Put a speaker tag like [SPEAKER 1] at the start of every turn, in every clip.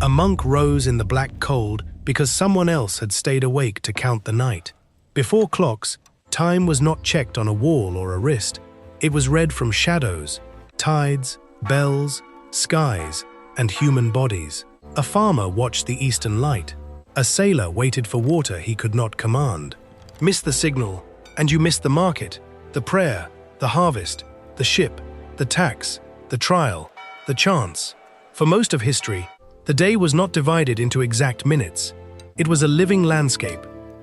[SPEAKER 1] A monk rose in the black cold because someone else had stayed awake to count the night. Before clocks, time was not checked on a wall or a wrist. It was read from shadows, tides, bells, skies, and human bodies. A farmer watched the eastern light. A sailor waited for water he could not command. Miss the signal, and you miss the market, the prayer, the harvest, the ship, the tax, the trial, the chance. For most of history, the day was not divided into exact minutes. It was a living landscape,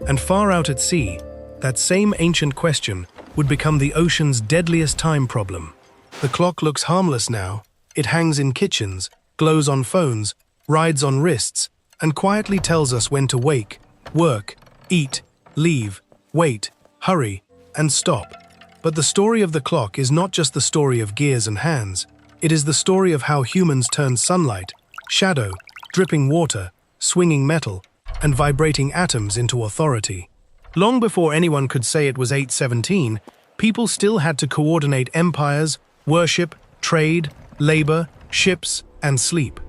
[SPEAKER 1] and far out at sea, that same ancient question would become the ocean's deadliest time problem. The clock looks harmless now. It hangs in kitchens, glows on phones, rides on wrists, and quietly tells us when to wake, work, eat, leave, wait, hurry, and stop. But the story of the clock is not just the story of gears and hands. It is the story of how humans turned sunlight, shadow, dripping water, swinging metal, and vibrating atoms into authority. Long before anyone could say it was 8:17, people still had to coordinate empires, worship, trade, labor, ships, and sleep.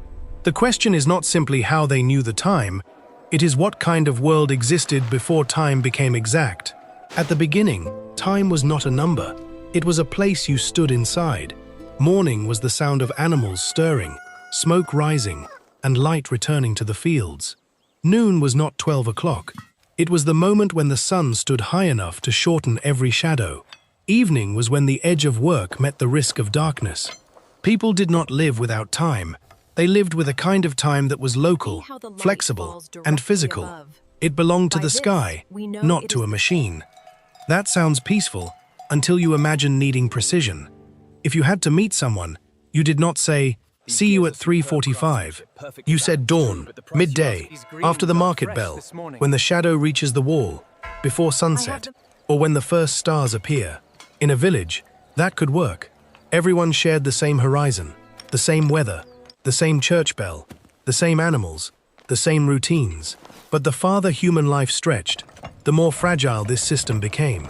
[SPEAKER 1] The question is not simply how they knew the time, it is what kind of world existed before time became exact. At the beginning, time was not a number. It was a place you stood inside. Morning was the sound of animals stirring, smoke rising, and light returning to the fields. Noon was not 12 o'clock. It was the moment when the sun stood high enough to shorten every shadow. Evening was when the edge of work met the risk of darkness. People did not live without time. They lived with a kind of time that was local, flexible, and physical. It belonged to the sky, not to a machine. That sounds peaceful until you imagine needing precision. If you had to meet someone, you did not say, "See you at 3:45. You said dawn, midday, after the market bell, when the shadow reaches the wall, before sunset, or when the first stars appear. In a village, that could work. Everyone shared the same horizon, the same weather, the same church bell, the same animals, the same routines. But the farther human life stretched, the more fragile this system became.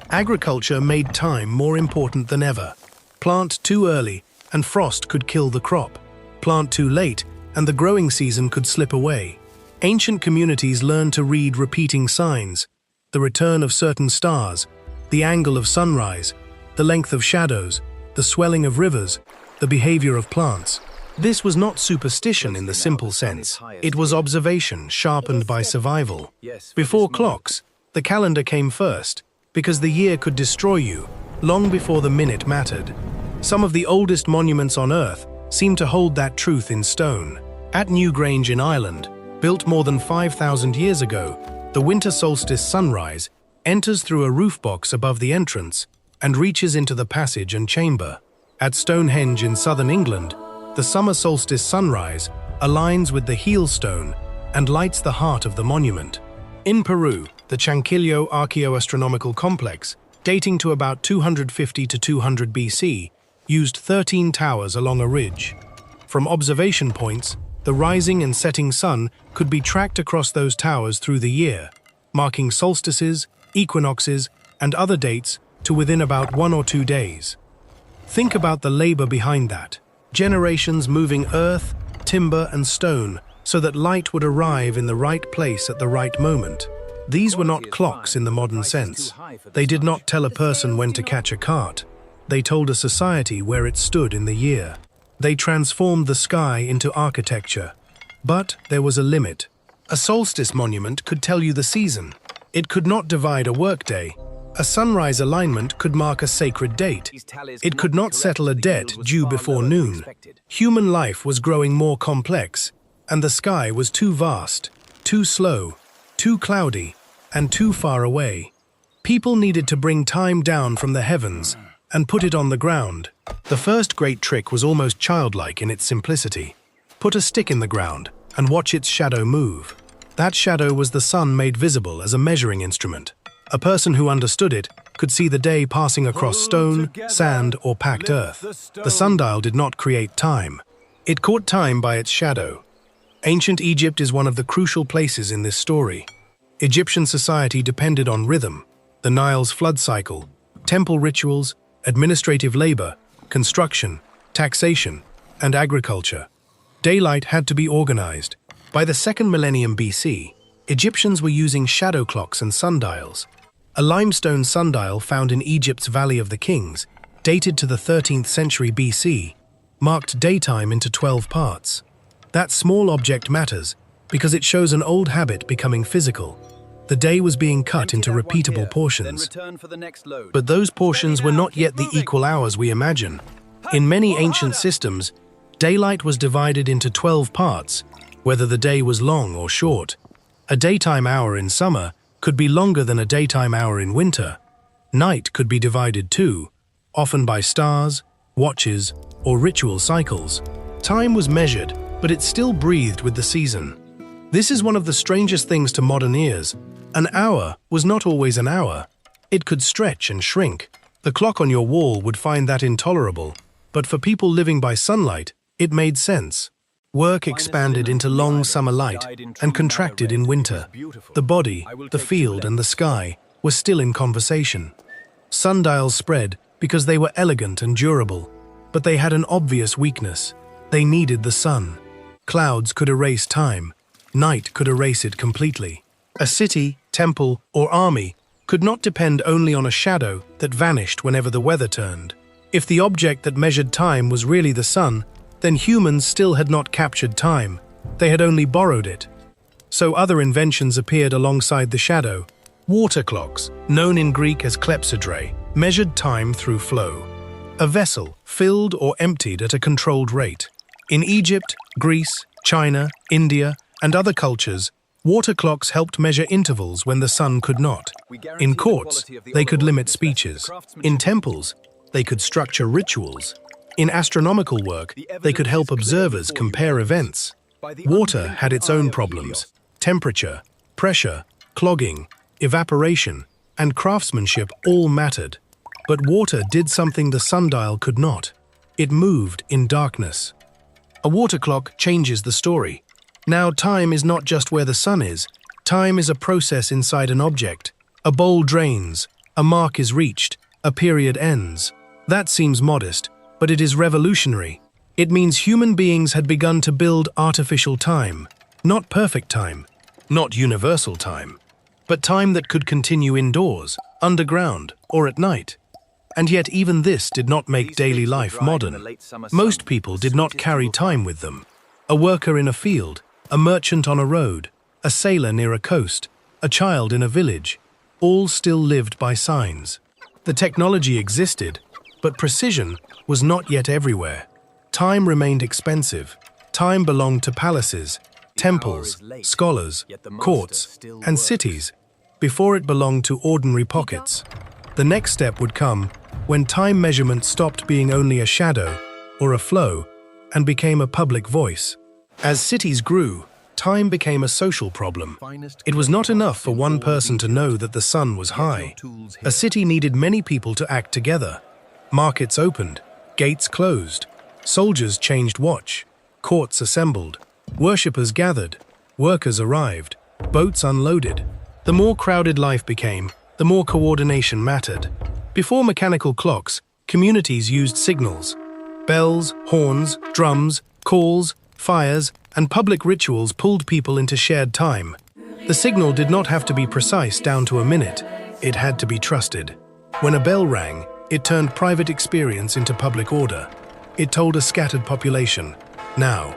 [SPEAKER 1] Agriculture made time more important than ever. Plant too early, and frost could kill the crop. Plant too late, and the growing season could slip away. Ancient communities learned to read repeating signs, the return of certain stars, the angle of sunrise, the length of shadows, the swelling of rivers, the behavior of plants. This was not superstition in the simple sense. It was observation sharpened by survival. Before clocks, the calendar came first, because the year could destroy you long before the minute mattered. Some of the oldest monuments on Earth seem to hold that truth in stone. At Newgrange in Ireland, built more than 5,000 years ago, the winter solstice sunrise enters through a roof box above the entrance and reaches into the passage and chamber. At Stonehenge in southern England, the summer solstice sunrise aligns with the heel stone and lights the heart of the monument. In Peru, the Chanquillo Archaeoastronomical Complex, dating to about 250 to 200 BC, used 13 towers along a ridge. From observation points, the rising and setting sun could be tracked across those towers through the year, marking solstices, equinoxes, and other dates to within about 1 or 2 days. Think about the labor behind that. Generations moving earth, timber, and stone so that light would arrive in the right place at the right moment. These were not clocks in the modern sense. They did not tell a person when to catch a cart. They told a society where it stood in the year. They transformed the sky into architecture. But there was a limit. A solstice monument could tell you the season. It could not divide a workday. A sunrise alignment could mark a sacred date. It could not settle a debt due before noon. Human life was growing more complex, and the sky was too vast, too slow, too cloudy, and too far away. People needed to bring time down from the heavens and put it on the ground. The first great trick was almost childlike in its simplicity. Put a stick in the ground and watch its shadow move. That shadow was the sun made visible as a measuring instrument. A person who understood it could see the day passing across stone, sand, or packed earth. The sundial did not create time. It caught time by its shadow. Ancient Egypt is one of the crucial places in this story. Egyptian society depended on rhythm, the Nile's flood cycle, temple rituals, administrative labor, construction, taxation, and agriculture. Daylight had to be organized. By the 2nd millennium BC, Egyptians were using shadow clocks and sundials. A limestone sundial found in Egypt's Valley of the Kings, dated to the 13th century BC, marked daytime into 12 parts. That small object matters because it shows an old habit becoming physical. The day was being cut into repeatable portions. But those portions were not yet the equal hours we imagine. In many ancient systems, daylight was divided into 12 parts, whether the day was long or short. A daytime hour in summer could be longer than a daytime hour in winter. Night could be divided too, often by stars, watches, or ritual cycles. Time was measured, but it still breathed with the season. This is one of the strangest things to modern ears. An hour was not always an hour. It could stretch and shrink. The clock on your wall would find that intolerable, but for people living by sunlight, it made sense. Work expanded into long summer light and contracted in winter. The body, the field, and the sky were still in conversation. Sundials spread because they were elegant and durable, but they had an obvious weakness. They needed the sun. Clouds could erase time. Night could erase it completely. A city, temple, or army could not depend only on a shadow that vanished whenever the weather turned. If the object that measured time was really the sun, then humans still had not captured time. They had only borrowed it. So other inventions appeared alongside the shadow. Water clocks, known in Greek as klepsydre, measured time through flow. A vessel filled or emptied at a controlled rate. In Egypt, Greece, China, India, and other cultures, water clocks helped measure intervals when the sun could not. In courts, they could limit speeches. In temples, they could structure rituals. In astronomical work, they could help observers compare events. Water had its own problems: temperature, pressure, clogging, evaporation, and craftsmanship all mattered. But water did something the sundial could not. It moved in darkness. A water clock changes the story. Now time is not just where the sun is. Time is a process inside an object. A bowl drains, a mark is reached, a period ends. That seems modest, but it is revolutionary. It means human beings had begun to build artificial time. Not perfect time, not universal time, but time that could continue indoors, underground, or at night. And yet even this did not make daily life modern. Most people did not carry time with them. A worker in a field, a merchant on a road, a sailor near a coast, a child in a village, all still lived by signs. The technology existed, but precision was not yet everywhere. Time remained expensive. Time belonged to palaces, temples, scholars, courts, and cities, before it belonged to ordinary pockets. The next step would come when time measurement stopped being only a shadow or a flow and became a public voice. As cities grew, time became a social problem. It was not enough for one person to know that the sun was high. A city needed many people to act together. Markets opened, gates closed, soldiers changed watch, courts assembled, worshippers gathered, workers arrived, boats unloaded. The more crowded life became, the more coordination mattered. Before mechanical clocks, communities used signals. Bells, horns, drums, calls, fires, and public rituals pulled people into shared time. The signal did not have to be precise down to a minute. It had to be trusted. When a bell rang, it turned private experience into public order. It told a scattered population, now.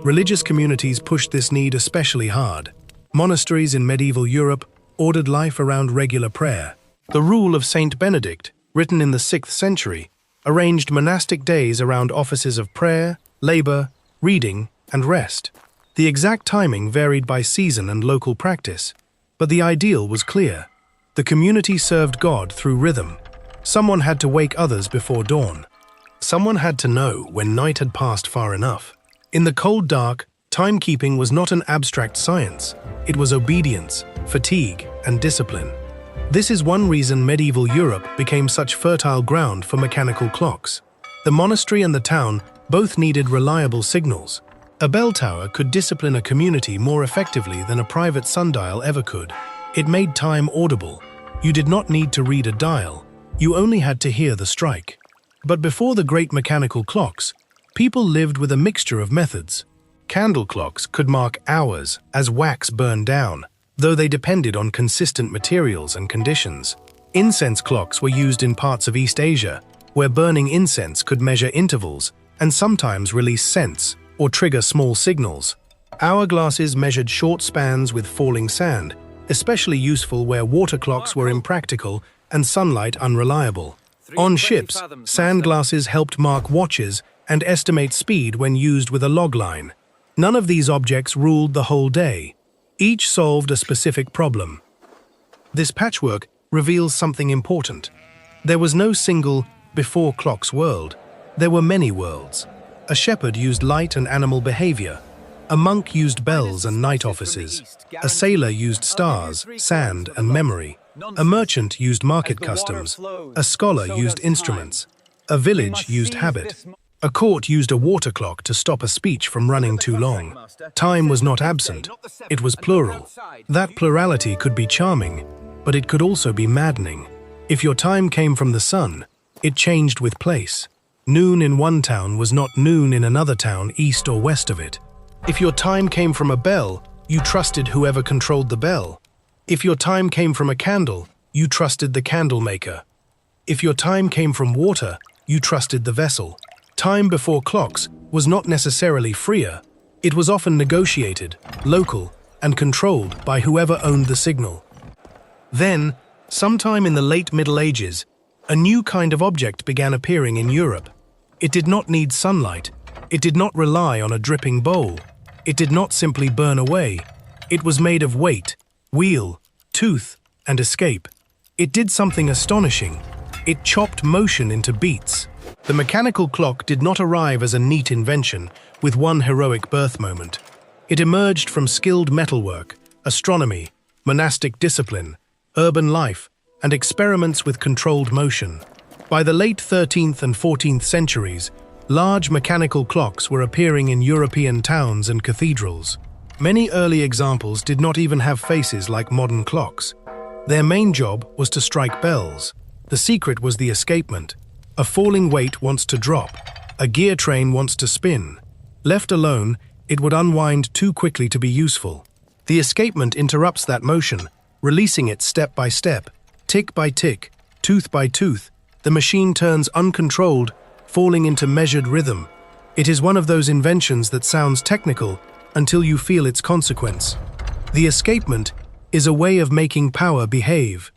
[SPEAKER 1] Religious communities pushed this need especially hard. Monasteries in medieval Europe ordered life around regular prayer. The Rule of Saint Benedict, written in the 6th century, arranged monastic days around offices of prayer, labor, reading, and rest. The exact timing varied by season and local practice, but the ideal was clear. The community served God through rhythm. Someone had to wake others before dawn. Someone had to know when night had passed far enough. In the cold dark, timekeeping was not an abstract science. It was obedience, fatigue, and discipline. This is one reason medieval Europe became such fertile ground for mechanical clocks. The monastery and the town both needed reliable signals. A bell tower could discipline a community more effectively than a private sundial ever could. It made time audible. You did not need to read a dial. You only had to hear the strike. But before the great mechanical clocks, people lived with a mixture of methods. Candle clocks could mark hours as wax burned down, though they depended on consistent materials and conditions. Incense clocks were used in parts of East Asia, where burning incense could measure intervals and sometimes release scents or trigger small signals. Hourglasses measured short spans with falling sand, especially useful where water clocks were impractical and sunlight unreliable. On ships, sand glasses helped mark watches and estimate speed when used with a log line. None of these objects ruled the whole day. Each solved a specific problem. This patchwork reveals something important. There was no single before clocks world. There were many worlds. A shepherd used light and animal behavior. A monk used bells and night offices. A sailor used stars, sand, and memory. A merchant used market customs. A scholar used instruments. A village used habit. A court used a water clock to stop a speech from running too long. Time was not absent. It was plural. That plurality could be charming, but it could also be maddening. If your time came from the sun, it changed with place. Noon in one town was not noon in another town east or west of it. If your time came from a bell, you trusted whoever controlled the bell. If your time came from a candle, you trusted the candle maker. If your time came from water, you trusted the vessel. Time before clocks was not necessarily freer. It was often negotiated, local, and controlled by whoever owned the signal. Then, sometime in the late Middle Ages, a new kind of object began appearing in Europe. It did not need sunlight. It did not rely on a dripping bowl. It did not simply burn away. It was made of weight, wheel, tooth, and escape. It did something astonishing. It chopped motion into beats. The mechanical clock did not arrive as a neat invention with one heroic birth moment. It emerged from skilled metalwork, astronomy, monastic discipline, urban life, and experiments with controlled motion. By the late 13th and 14th centuries, large mechanical clocks were appearing in European towns and cathedrals. Many early examples did not even have faces like modern clocks. Their main job was to strike bells. The secret was the escapement. A falling weight wants to drop. A gear train wants to spin. Left alone, it would unwind too quickly to be useful. The escapement interrupts that motion, releasing it step by step, tick by tick, tooth by tooth. The machine turns uncontrolled, falling into measured rhythm. It is one of those inventions that sounds technical until you feel its consequence. The escapement is a way of making power behave.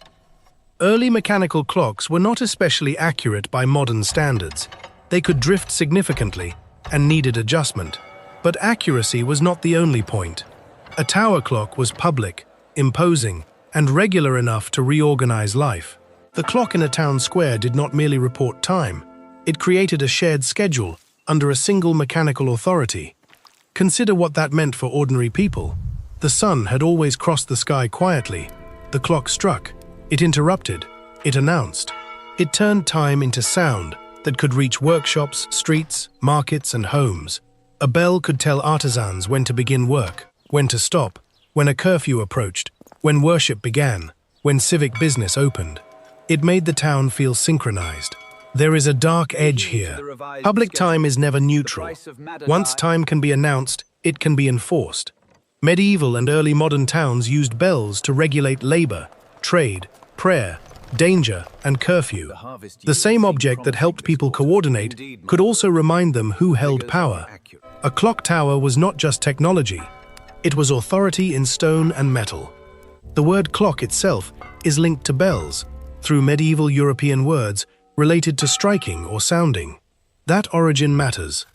[SPEAKER 1] Early mechanical clocks were not especially accurate by modern standards. They could drift significantly and needed adjustment. But accuracy was not the only point. A tower clock was public, imposing, and regular enough to reorganize life. The clock in a town square did not merely report time. It created a shared schedule under a single mechanical authority. Consider what that meant for ordinary people. The sun had always crossed the sky quietly. The clock struck. It interrupted. It announced. It turned time into sound that could reach workshops, streets, markets, and homes. A bell could tell artisans when to begin work, when to stop, when a curfew approached, when worship began, when civic business opened. It made the town feel synchronized. There is a dark edge here. Public time is never neutral. Once time can be announced, it can be enforced. Medieval and early modern towns used bells to regulate labor, trade, prayer, danger, and curfew. The same object that helped people coordinate could also remind them who held power. A clock tower was not just technology. It was authority in stone and metal. The word clock itself is linked to bells, through medieval European words related to striking or sounding. That origin matters.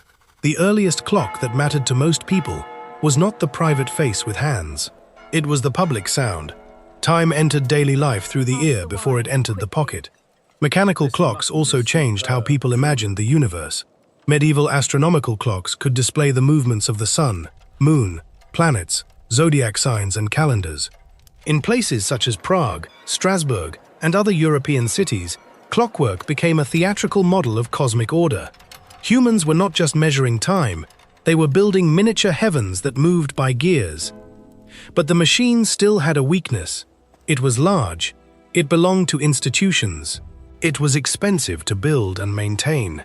[SPEAKER 1] The earliest clock that mattered to most people was not the private face with hands. It was the public sound. Time entered daily life through the ear before it entered the pocket. Mechanical clocks also changed how people imagined the universe. Medieval astronomical clocks could display the movements of the sun, moon, planets, zodiac signs, and calendars. In places such as Prague, Strasbourg, and other European cities, clockwork became a theatrical model of cosmic order. Humans were not just measuring time, they were building miniature heavens that moved by gears. But the machine still had a weakness. It was large. It belonged to institutions. It was expensive to build and maintain.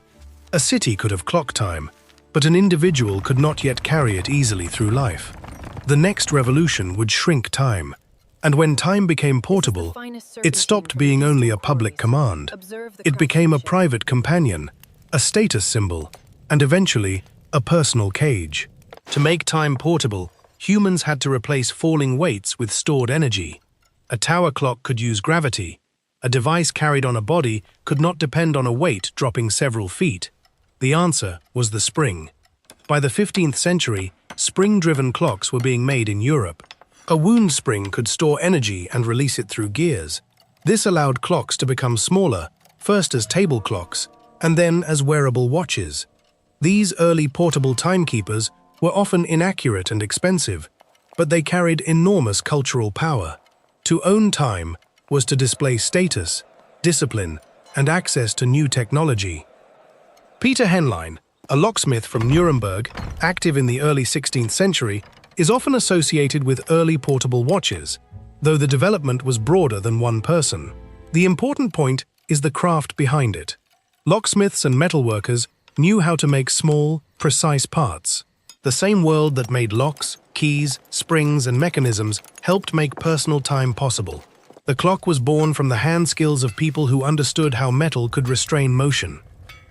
[SPEAKER 1] A city could have clock time, but an individual could not yet carry it easily through life. The next revolution would shrink time, and when time became portable, it stopped being only a public command. It became a private companion, a status symbol, and eventually, a personal cage. To make time portable, humans had to replace falling weights with stored energy. A tower clock could use gravity. A device carried on a body could not depend on a weight dropping several feet. The answer was the spring. By the 15th century, spring-driven clocks were being made in Europe. A wound spring could store energy and release it through gears. This allowed clocks to become smaller, first as table clocks, and then as wearable watches. These early portable timekeepers were often inaccurate and expensive, but they carried enormous cultural power. To own time was to display status, discipline, and access to new technology. Peter Henlein, a locksmith from Nuremberg, active in the early 16th century, is often associated with early portable watches, though the development was broader than one person. The important point is the craft behind it. Locksmiths and metalworkers knew how to make small, precise parts. The same world that made locks, keys, springs, and mechanisms helped make personal time possible. The clock was born from the hand skills of people who understood how metal could restrain motion.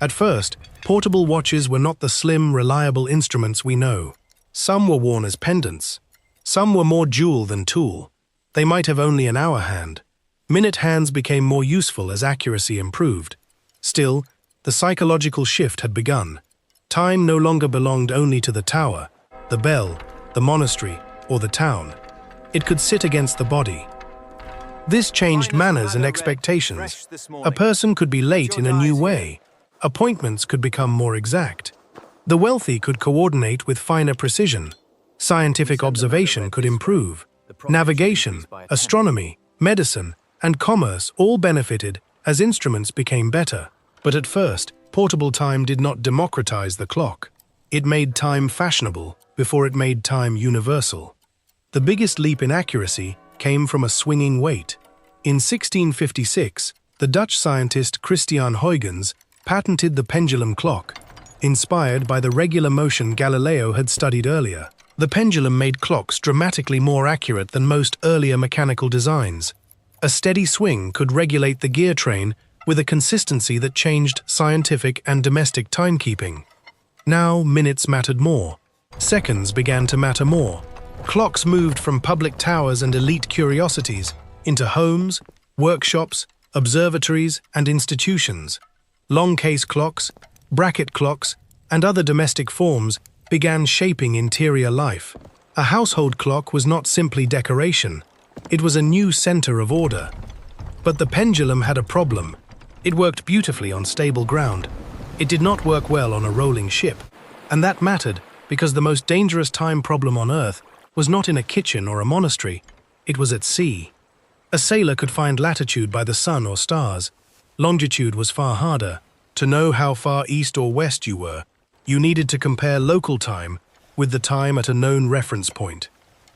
[SPEAKER 1] At first, portable watches were not the slim, reliable instruments we know. Some were worn as pendants. Some were more jewel than tool. They might have only an hour hand. Minute hands became more useful as accuracy improved. Still, the psychological shift had begun. Time no longer belonged only to the tower, the bell, the monastery, or the town. It could sit against the body. This changed manners and expectations. A person could be late in a new way. Appointments could become more exact. The wealthy could coordinate with finer precision. Scientific observation could improve. Navigation, astronomy, medicine, and commerce all benefited as instruments became better. But at first, portable time did not democratize the clock. It made time fashionable before it made time universal. The biggest leap in accuracy came from a swinging weight. In 1656, the Dutch scientist Christiaan Huygens patented the pendulum clock, inspired by the regular motion Galileo had studied earlier. The pendulum made clocks dramatically more accurate than most earlier mechanical designs. A steady swing could regulate the gear train with a consistency that changed scientific and domestic timekeeping. Now, minutes mattered more. Seconds began to matter more. Clocks moved from public towers and elite curiosities into homes, workshops, observatories, and institutions. Long case clocks, bracket clocks, and other domestic forms began shaping interior life. A household clock was not simply decoration. It was a new center of order. But the pendulum had a problem. It worked beautifully on stable ground. It did not work well on a rolling ship. And that mattered because the most dangerous time problem on Earth was not in a kitchen or a monastery. It was at sea. A sailor could find latitude by the sun or stars. Longitude was far harder. To know how far east or west you were, you needed to compare local time with the time at a known reference point.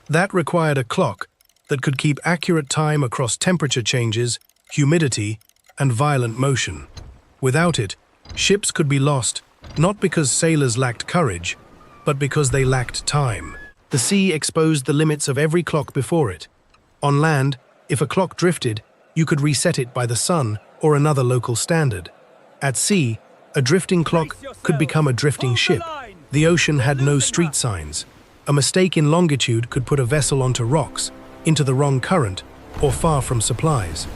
[SPEAKER 1] That required a clock that could keep accurate time across temperature changes, humidity, and violent motion. Without it, ships could be lost, not because sailors lacked courage, but because they lacked time. The sea exposed the limits of every clock before it. On land, if a clock drifted, you could reset it by the sun or another local standard. At sea, a drifting clock could become a drifting ship. The ocean had no street signs. A mistake in longitude could put a vessel onto rocks, into the wrong current, or far from supplies.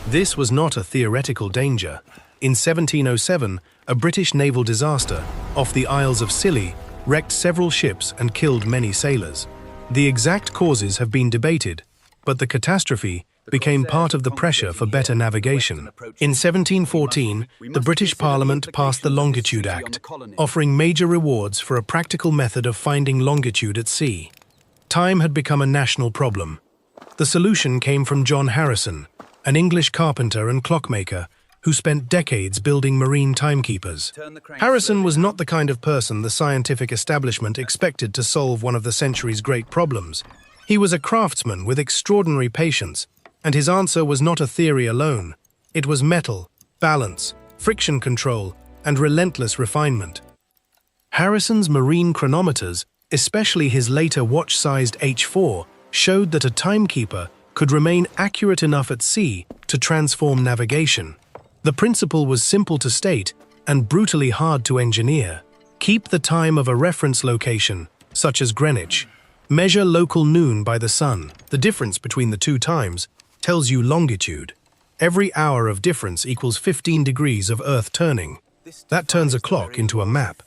[SPEAKER 1] This was not a theoretical danger. In 1707, a British naval disaster off the Isles of Scilly wrecked several ships and killed many sailors. The exact causes have been debated, but the catastrophe became part of the pressure for better navigation. In 1714, the British Parliament passed the Longitude Act, offering major rewards for a practical method of finding longitude at sea. Time had become a national problem. The solution came from John Harrison, an English carpenter and clockmaker who spent decades building marine timekeepers. Harrison was not the kind of person the scientific establishment expected to solve one of the century's great problems. He was a craftsman with extraordinary patience, and his answer was not a theory alone. It was metal, balance, friction control, and relentless refinement. Harrison's marine chronometers, especially his later watch-sized H4, showed that a timekeeper could remain accurate enough at sea to transform navigation. The principle was simple to state and brutally hard to engineer. Keep the time of a reference location, such as Greenwich. Measure local noon by the sun. The difference between the two times tells you longitude. Every hour of difference equals 15 degrees of Earth turning. That turns a clock into a map.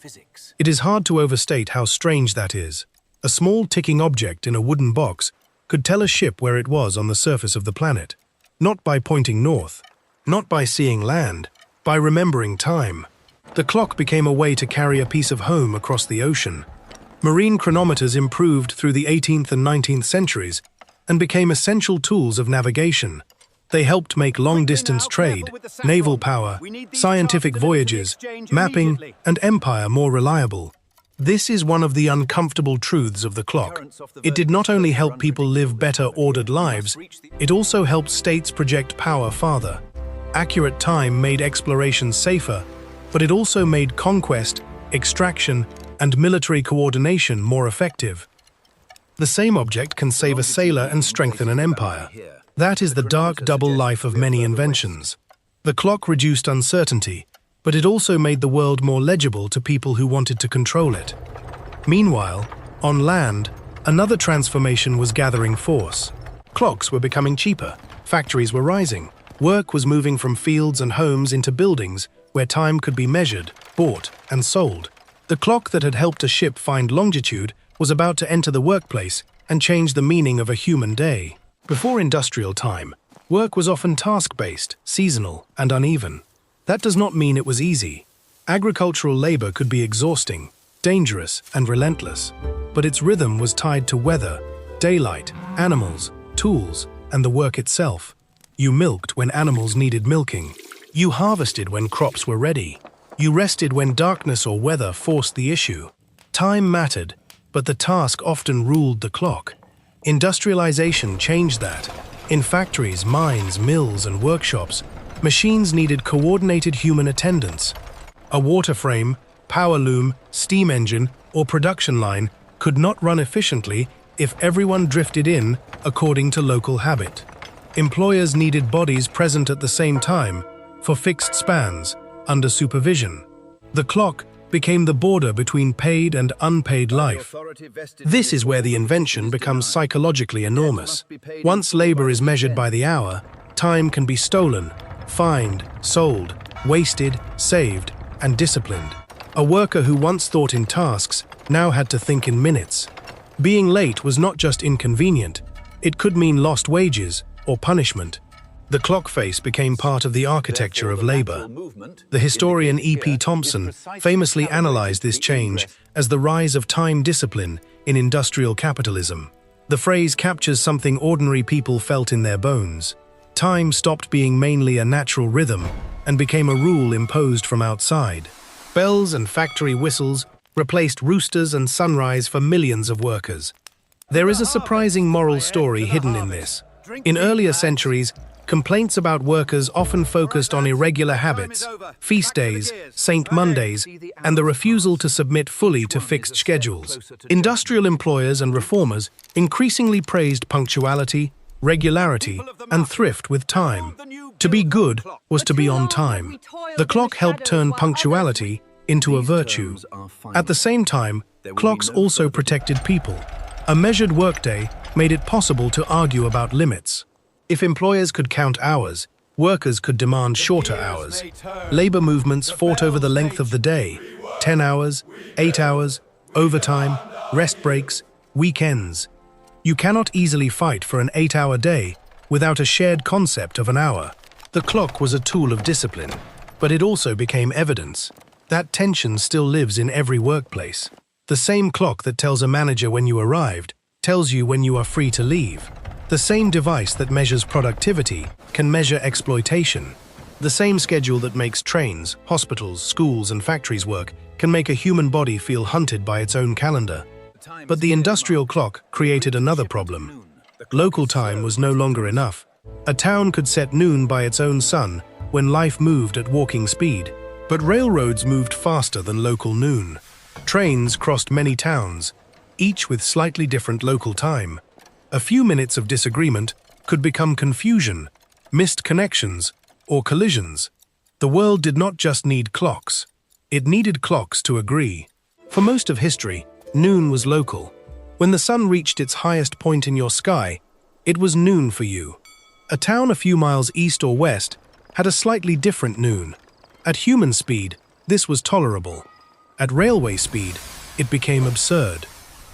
[SPEAKER 1] It is hard to overstate how strange that is. A small ticking object in a wooden box could tell a ship where it was on the surface of the planet. Not by pointing north, not by seeing land, by remembering time. The clock became a way to carry a piece of home across the ocean. Marine chronometers improved through the 18th and 19th centuries and became essential tools of navigation. They helped make long-distance trade, naval power, scientific voyages, mapping, and empire more reliable. This is one of the uncomfortable truths of the clock. It did not only help people live better, ordered lives, it also helped states project power farther. Accurate time made exploration safer, but it also made conquest, extraction, and military coordination more effective. The same object can save a sailor and strengthen an empire. That is the dark double life of many inventions. The clock reduced uncertainty, but it also made the world more legible to people who wanted to control it. Meanwhile, on land, another transformation was gathering force. Clocks were becoming cheaper, factories were rising, work was moving from fields and homes into buildings where time could be measured, bought, and sold. The clock that had helped a ship find longitude was about to enter the workplace and change the meaning of a human day. Before industrial time, work was often task-based, seasonal, and uneven. That does not mean it was easy. Agricultural labor could be exhausting, dangerous, and relentless, but its rhythm was tied to weather, daylight, animals, tools, and the work itself. You milked when animals needed milking. You harvested when crops were ready. You rested when darkness or weather forced the issue. Time mattered, but the task often ruled the clock. Industrialization changed that. In factories, mines, mills, and workshops, machines needed coordinated human attendance. A water frame, power loom, steam engine, or production line could not run efficiently if everyone drifted in according to local habit. Employers needed bodies present at the same time for fixed spans, under supervision. The clock became the border between paid and unpaid life. This is where the invention becomes psychologically enormous. Once labor is measured by the hour, time can be stolen, fined, sold, wasted, saved, and disciplined. A worker who once thought in tasks now had to think in minutes. Being late was not just inconvenient, it could mean lost wages or punishment. The clock face became part of the architecture of labor. The historian E.P. Thompson famously analyzed this change as the rise of time discipline in industrial capitalism. The phrase captures something ordinary people felt in their bones. Time stopped being mainly a natural rhythm and became a rule imposed from outside. Bells and factory whistles replaced roosters and sunrise for millions of workers. There is a surprising moral story hidden in this. In earlier centuries, complaints about workers often focused on irregular habits, feast days, Saint Mondays, and the refusal to submit fully to fixed schedules. Industrial employers and reformers increasingly praised punctuality, regularity, and thrift with time. To be good was to be on time. The clock helped turn punctuality into a virtue. At the same time, clocks also protected people. A measured workday made it possible to argue about limits. If employers could count hours, workers could demand shorter hours. Labor movements fought over the length of the day: 10 hours, 8 hours, overtime, rest breaks, weekends. You cannot easily fight for an 8-hour day without a shared concept of an hour. The clock was a tool of discipline, but it also became evidence. That tension still lives in every workplace. The same clock that tells a manager when you arrived tells you when you are free to leave. The same device that measures productivity can measure exploitation. The same schedule that makes trains, hospitals, schools, and factories work can make a human body feel hunted by its own calendar. But the industrial clock created another problem. Local time was no longer enough. A town could set noon by its own sun when life moved at walking speed. But railroads moved faster than local noon. Trains crossed many towns, each with slightly different local time. A few minutes of disagreement could become confusion, missed connections, or collisions. The world did not just need clocks. It needed clocks to agree. For most of history, noon was local. When the sun reached its highest point in your sky, it was noon for you. A town a few miles east or west had a slightly different noon. At human speed, this was tolerable. At railway speed, it became absurd.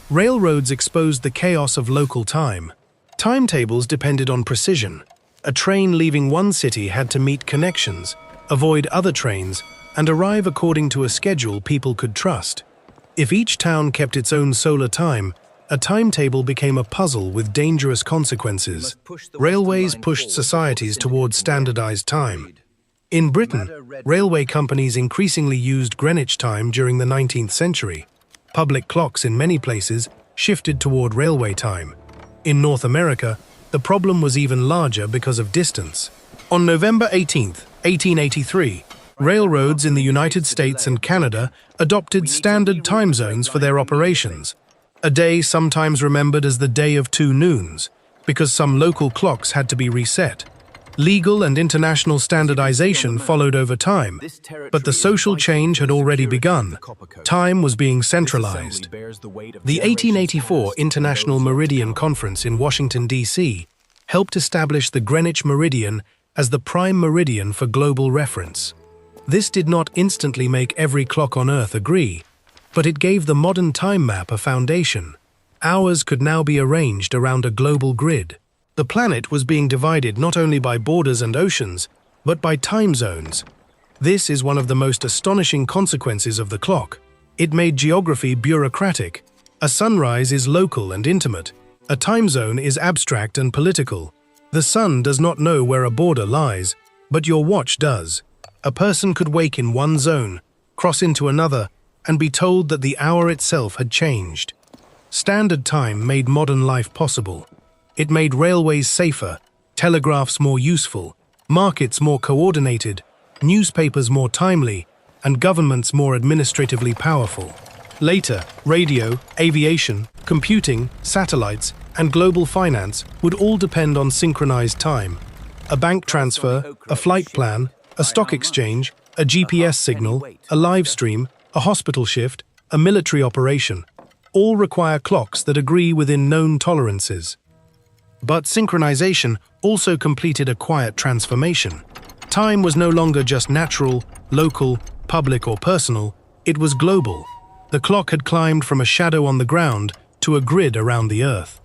[SPEAKER 1] Railroads exposed the chaos of local time. Timetables depended on precision. A train leaving one city had to meet connections, avoid other trains, and arrive according to a schedule people could trust. If each town kept its own solar time, a timetable became a puzzle with dangerous consequences. Railways pushed societies towards standardized time. In Britain, railway companies increasingly used Greenwich time during the 19th century. Public clocks in many places shifted toward railway time. In North America, the problem was even larger because of distance. On November 18, 1883, railroads in the United States and Canada adopted standard time zones for their operations. A day sometimes remembered as the Day of Two Noons, because some local clocks had to be reset. Legal and international standardization followed over time, but the social change had already begun. Time was being centralized. The 1884 International Meridian Conference in Washington, D.C., helped establish the Greenwich Meridian as the prime meridian for global reference. This did not instantly make every clock on Earth agree, but it gave the modern time map a foundation. Hours could now be arranged around a global grid. The planet was being divided not only by borders and oceans, but by time zones. This is one of the most astonishing consequences of the clock. It made geography bureaucratic. A sunrise is local and intimate. A time zone is abstract and political. The sun does not know where a border lies, but your watch does. A person could wake in one zone, cross into another, and be told that the hour itself had changed. Standard time made modern life possible. It made railways safer, telegraphs more useful, markets more coordinated, newspapers more timely, and governments more administratively powerful. Later, radio, aviation, computing, satellites, and global finance would all depend on synchronized time. A bank transfer, a flight plan, a stock exchange, a GPS signal, a live stream, a hospital shift, a military operation, all require clocks that agree within known tolerances. But synchronization also completed a quiet transformation. Time was no longer just natural, local, public, or personal, it was global. The clock had climbed from a shadow on the ground to a grid around the Earth.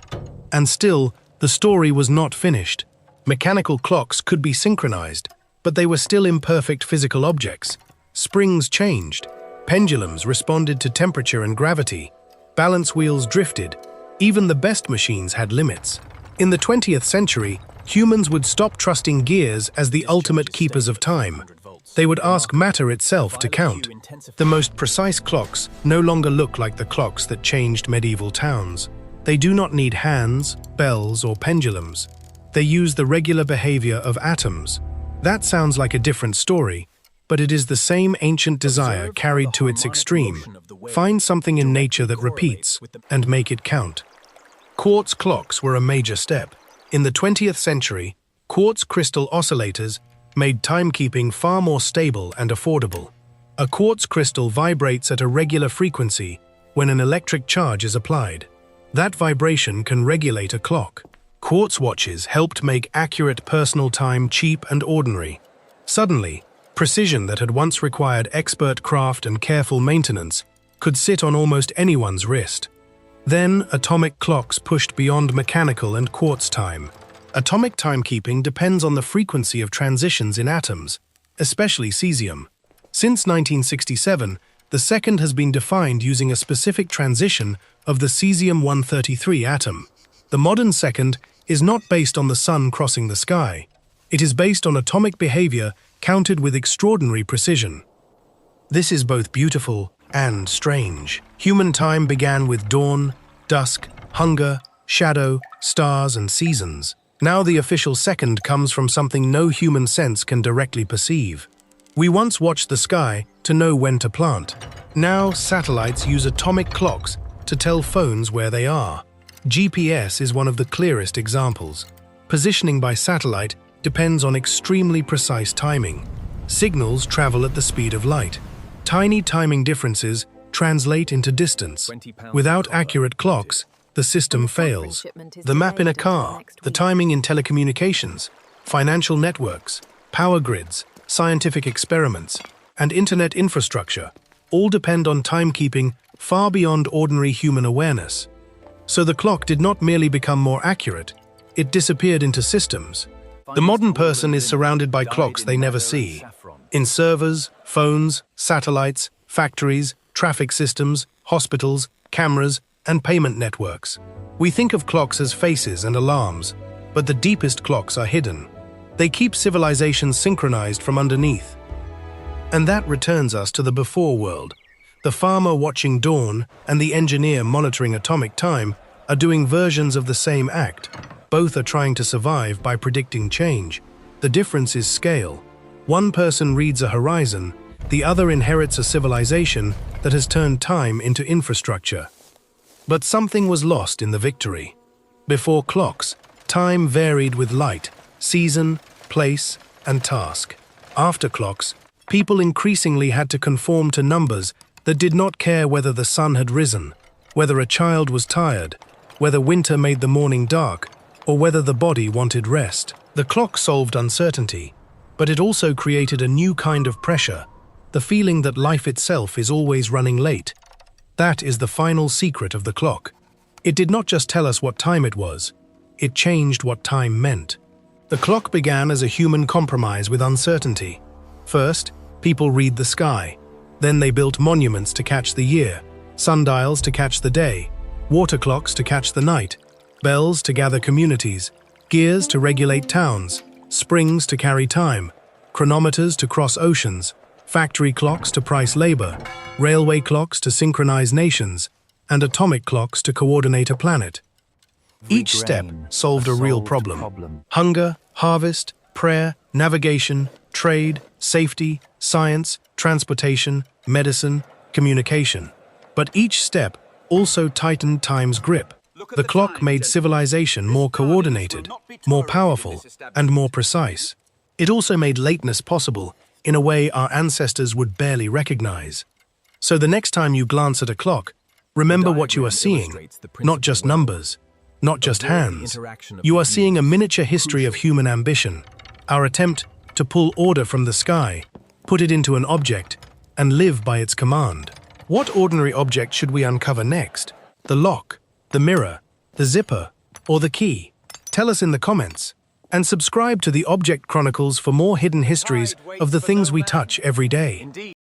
[SPEAKER 1] And still, the story was not finished. Mechanical clocks could be synchronized, but they were still imperfect physical objects. Springs changed. Pendulums responded to temperature and gravity. Balance wheels drifted. Even the best machines had limits. In the 20th century, humans would stop trusting gears as the ultimate keepers of time. They would ask matter itself to count. The most precise clocks no longer look like the clocks that changed medieval towns. They do not need hands, bells, or pendulums. They use the regular behavior of atoms. That sounds like a different story, but it is the same ancient desire carried to its extreme. Find something in nature that repeats, and make it count. Quartz clocks were a major step. In the 20th century, quartz crystal oscillators made timekeeping far more stable and affordable. A quartz crystal vibrates at a regular frequency when an electric charge is applied. That vibration can regulate a clock. Quartz watches helped make accurate personal time cheap and ordinary. Suddenly, precision that had once required expert craft and careful maintenance could sit on almost anyone's wrist. Then, atomic clocks pushed beyond mechanical and quartz time. Atomic timekeeping depends on the frequency of transitions in atoms, especially cesium. Since 1967, the second has been defined using a specific transition of the cesium-133 atom. The modern second is not based on the sun crossing the sky. It is based on atomic behavior counted with extraordinary precision. This is both beautiful and strange. Human time began with dawn, dusk, hunger, shadow, stars, and seasons. Now the official second comes from something no human sense can directly perceive. We once watched the sky to know when to plant. Now, satellites use atomic clocks to tell phones where they are. GPS is one of the clearest examples. Positioning by satellite depends on extremely precise timing. Signals travel at the speed of light. Tiny timing differences translate into distance. Without accurate clocks, the system fails. The map in a car, the timing in telecommunications, financial networks, power grids, scientific experiments, and internet infrastructure all depend on timekeeping far beyond ordinary human awareness. So the clock did not merely become more accurate, it disappeared into systems. The modern person is surrounded by clocks they never see. In servers, phones, satellites, factories, traffic systems, hospitals, cameras, and payment networks. We think of clocks as faces and alarms, but the deepest clocks are hidden. They keep civilizations synchronized from underneath. And that returns us to the before world. The farmer watching dawn and the engineer monitoring atomic time are doing versions of the same act. Both are trying to survive by predicting change. The difference is scale. One person reads a horizon, the other inherits a civilization that has turned time into infrastructure. But something was lost in the victory. Before clocks, time varied with light, season, place, and task. After clocks, people increasingly had to conform to numbers that did not care whether the sun had risen, whether a child was tired, whether winter made the morning dark, or whether the body wanted rest. The clock solved uncertainty, but it also created a new kind of pressure, the feeling that life itself is always running late. That is the final secret of the clock. It did not just tell us what time it was, it changed what time meant. The clock began as a human compromise with uncertainty. First, people read the sky. Then they built monuments to catch the year, sundials to catch the day, water clocks to catch the night, bells to gather communities, gears to regulate towns, springs to carry time, chronometers to cross oceans, factory clocks to price labor, railway clocks to synchronize nations, and atomic clocks to coordinate a planet. Each step solved a real problem. Hunger, harvest, prayer, navigation, trade, safety, science, transportation, medicine, communication. But each step also tightened time's grip. The clock made civilization more coordinated, more powerful, and more precise. It also made lateness possible in a way our ancestors would barely recognize. So the next time you glance at a clock, remember what you are seeing, not just numbers, not just hands. You are seeing a miniature history of human ambition, our attempt to pull order from the sky, put it into an object, and live by its command. What ordinary object should we uncover next? The lock, the mirror, the zipper, or the key? Tell us in the comments. And subscribe to the Object Chronicles for more hidden histories of the things we touch every day.